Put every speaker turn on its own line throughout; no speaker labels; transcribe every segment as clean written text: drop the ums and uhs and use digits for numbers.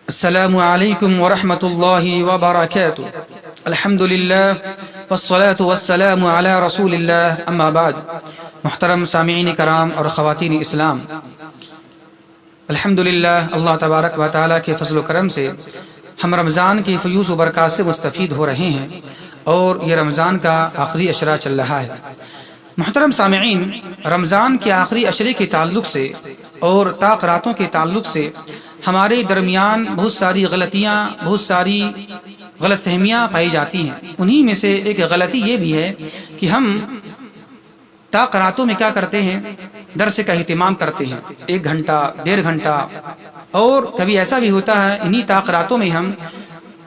السلام علیکم ورحمۃ اللہ وبرکاتہ۔ الحمد للہ والصلاة والسلام علی رسول اللہ، اما بعد۔ محترم سامعین کرام اور خواتین اسلام، الحمدللہ اللہ تبارک و تعالیٰ کے فضل و کرم سے ہم رمضان کی فیوز و برکات سے مستفید ہو رہے ہیں اور یہ رمضان کا آخری عشرہ چل رہا ہے۔ محترم سامعین، رمضان کے آخری عشرے کے تعلق سے اور طاق راتوں کے تعلق سے ہمارے درمیان بہت ساری غلطیاں، بہت ساری غلط فہمیاں پائی جاتی ہیں۔ انہی میں سے ایک غلطی یہ بھی ہے کہ ہم طاق راتوں میں کیا کرتے ہیں، درس کا اہتمام کرتے ہیں 1 گھنٹہ 1.5 گھنٹہ، اور کبھی ایسا بھی ہوتا ہے انہی طاق راتوں میں ہم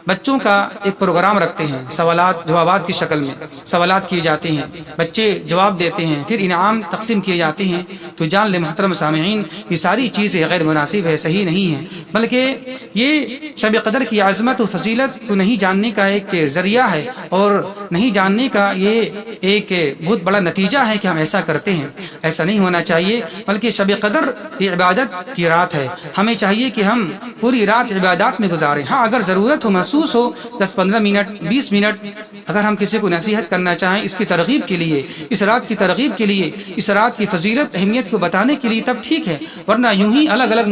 بچوں کا ایک پروگرام رکھتے ہیں، سوالات جوابات کی شکل میں سوالات کیے جاتے ہیں، بچے جواب دیتے ہیں، پھر انعام تقسیم کیے جاتے ہیں۔ تو جان لیں محترم سامعین، یہ ساری چیزیں غیر مناسب ہے، صحیح نہیں ہے، بلکہ یہ شب قدر کی عظمت و فضیلت کو نہیں جاننے کا ایک ذریعہ ہے، اور نہیں جاننے کا یہ ایک بہت بڑا نتیجہ ہے کہ ہم ایسا کرتے ہیں۔ ایسا نہیں ہونا چاہیے، بلکہ شب قدر یہ عبادت کی رات ہے، ہمیں چاہیے کہ ہم پوری رات عبادات میں گزاریں۔ ہاں، اگر ضرورت ہو، محسوس ہو 10-15 منٹ 20 منٹ اگر ہم کسی کو نصیحت کرنا چاہیں اس کی ترغیب کے لیے، اس رات کی ترغیب کے لیے، اس رات کی فضیلت اہمیت کو بتانے کے لیے، تب ٹھیک ہے، ورنہ یوں ہی الگ الگ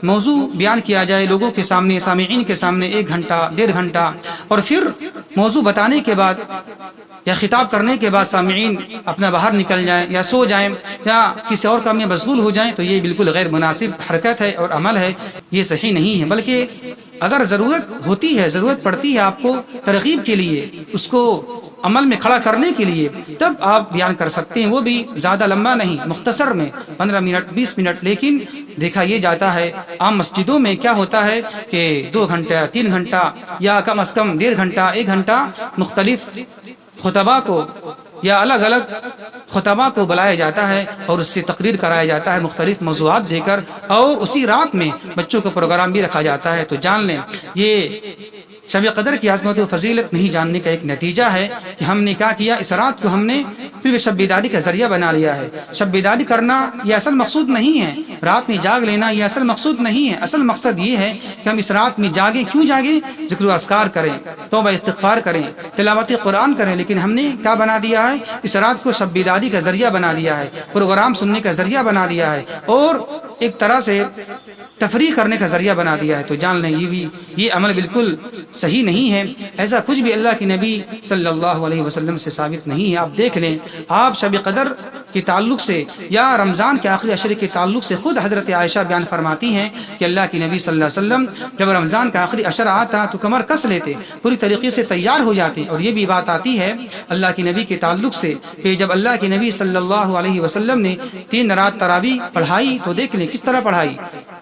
موضوع بیان کیا جائے لوگوں کے سامنے، سامعین کے سامنے 1 گھنٹہ 1.5 گھنٹہ، اور پھر موضوع بتانے کے بعد یا خطاب کرنے کے بعد سامعین اپنا باہر نکل جائیں یا سو جائیں یا کسی اور کام میں مشغول ہو جائیں، تو یہ بالکل غیر مناسب حرکت ہے اور عمل ہے، یہ صحیح نہیں ہے۔ بلکہ اگر ضرورت ہوتی ہے، ضرورت پڑتی ہے آپ کو ترغیب کے لیے، اس کو عمل میں کھڑا کرنے کے لیے، تب آپ بیان کر سکتے ہیں، وہ بھی زیادہ لمبا نہیں، مختصر میں 15 منٹ 20 منٹ۔ لیکن دیکھا یہ جاتا ہے عام مسجدوں میں کیا ہوتا ہے کہ 2 گھنٹہ 3 گھنٹہ یا کم از کم 1.5 گھنٹہ 1 گھنٹہ مختلف خطباء کو یا الگ الگ خطباء کو بلایا جاتا ہے اور اس سے تقریر کرایا جاتا ہے مختلف موضوعات دے کر، اور اسی رات میں بچوں کا پروگرام بھی رکھا جاتا ہے۔ تو جان لیں یہ شب قدر کی عظمت و فضیلت نہیں جاننے کا ایک نتیجہ ہے کہ ہم نے کیا کیا، اس رات کو ہم نے صرف شب بیداری کا ذریعہ بنا لیا ہے۔ شب بیداری کرنا یہ اصل مقصود نہیں ہے، رات میں جاگ لینا یہ اصل مقصود نہیں ہے۔ اصل مقصد یہ ہے کہ ہم اس رات میں جاگیں۔ کیوں جاگیں؟ ذکر و اذکار کریں، توبہ استغفار کریں، تلاوت قرآن کریں۔ لیکن ہم نے کیا بنا دیا ہے، اس رات کو شب بیداری کا ذریعہ بنا دیا ہے، پروگرام سننے کا ذریعہ بنا دیا ہے، اور ایک طرح سے تفریح کرنے کا ذریعہ بنا دیا ہے۔ تو جان لیں یہ عمل بالکل صحیح نہیں ہے، ایسا کچھ بھی اللہ کے نبی صلی اللہ علیہ وسلم سے ثابت نہیں ہے۔ آپ دیکھ لیں، آپ شب قدر کے تعلق سے یا رمضان کے آخری عشرے کے تعلق سے خود حضرت عائشہ بیان فرماتی ہیں کہ اللہ کے نبی صلی اللہ علیہ وسلم جب رمضان کا آخری عشرہ آتا تو کمر کس لیتے، پوری طریقے سے تیار ہو جاتے۔ اور یہ بھی بات آتی ہے اللہ کے نبی کے تعلق سے کہ جب اللہ کے نبی صلی اللہ علیہ وسلم نے 3 رات تراویح پڑھائی تو دیکھ لیں کس طرح پڑھائی۔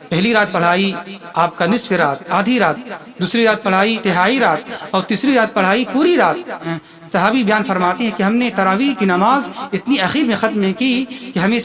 پہلی رات پڑھائی آپ کا نصف رات، آدھی رات، دوسری رات پڑھائی تہائی رات، اور تیسری رات پڑھائی پوری رات۔ صحابی بیان فرماتے ہیں کہ ہم نے تراویح کی نماز اتنی اخیر میں ختم کی کہ ہمیں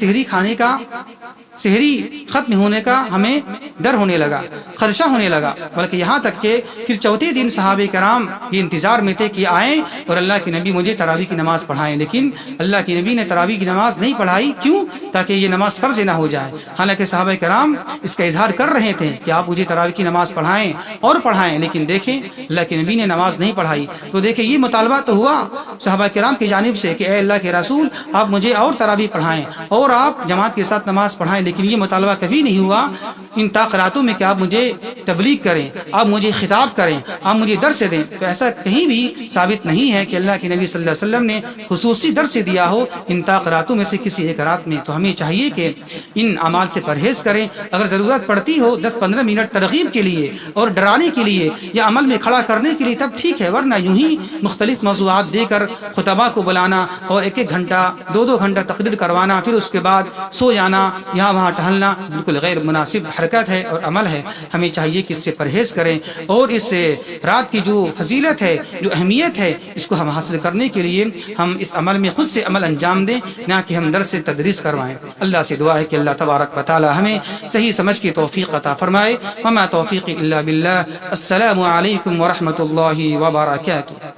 سحری ختم ہونے کا ہمیں ڈر ہونے لگا، خدشہ ہونے لگا، بلکہ یہاں تک کہ پھر چوتھے دن صحابہ کرام یہ انتظار میں تھے کہ آئیں اور اللہ کے نبی مجھے تراویح کی نماز پڑھائیں۔ لیکن اللہ کے نبی نے تراویح کی نماز نہیں پڑھائی۔ کیوں؟ تاکہ یہ نماز فرض نہ ہو جائے۔ حالانکہ صحابہ کرام اس کا اظہار کر رہے تھے کہ آپ مجھے تراویح کی نماز پڑھائیں اور پڑھائیں، لیکن دیکھیں اللہ کے نبی نے نماز نہیں پڑھائی۔ تو دیکھیں یہ مطالبہ تو ہوا صحابہ کرام کی جانب سے کہ اے اللہ کے رسول آپ مجھے اور تراویح پڑھائیں اور آپ جماعت کے ساتھ نماز پڑھائیں، لیکن یہ مطالبہ کبھی نہیں ہوا ان طاق راتوں میں کہ آپ مجھے تبلیغ کریں، آپ مجھے خطاب کریں، آپ مجھے درس دیں۔ تو ایسا کہیں بھی ثابت نہیں ہے کہ اللہ کے نبی صلی اللہ علیہ وسلم نے خصوصی درس دیا ہو ان طاق راتوں میں سے کسی ایک رات میں۔ تو ہمیں چاہیے کہ ان اعمال سے پرہیز کریں۔ اگر ضرورت پڑتی ہو 10-15 منٹ ترغیب کے لیے اور ڈرانے کے لیے یا عمل میں کھڑا کرنے کے لیے، تب ٹھیک ہے، ورنہ یوں ہی مختلف موضوعات دے کر خطباء کو بلانا اور 1-1 گھنٹہ 2-2 گھنٹہ تقریر کروانا، پھر اس کے بعد سو جانا، یہاں وہاں ٹہلنا، بالکل غیر مناسب حرکت ہے اور عمل ہے۔ ہمیں چاہیے کہ اس سے پرہیز کریں اور اس رات کی جو فضیلت ہے، جو اہمیت ہے، اس کو ہم حاصل کرنے کے لیے ہم اس عمل میں خود سے عمل انجام دیں، نہ کہ ہم درس سے تدریس کروائیں۔ اللہ سے دعا ہے کہ اللہ تبارک و تعالی ہمیں صحیح سمجھ کی توفیق عطا فرمائے۔ وما توفیقی الا باللہ۔ السلام علیکم ورحمۃ اللہ وبرکاتہ۔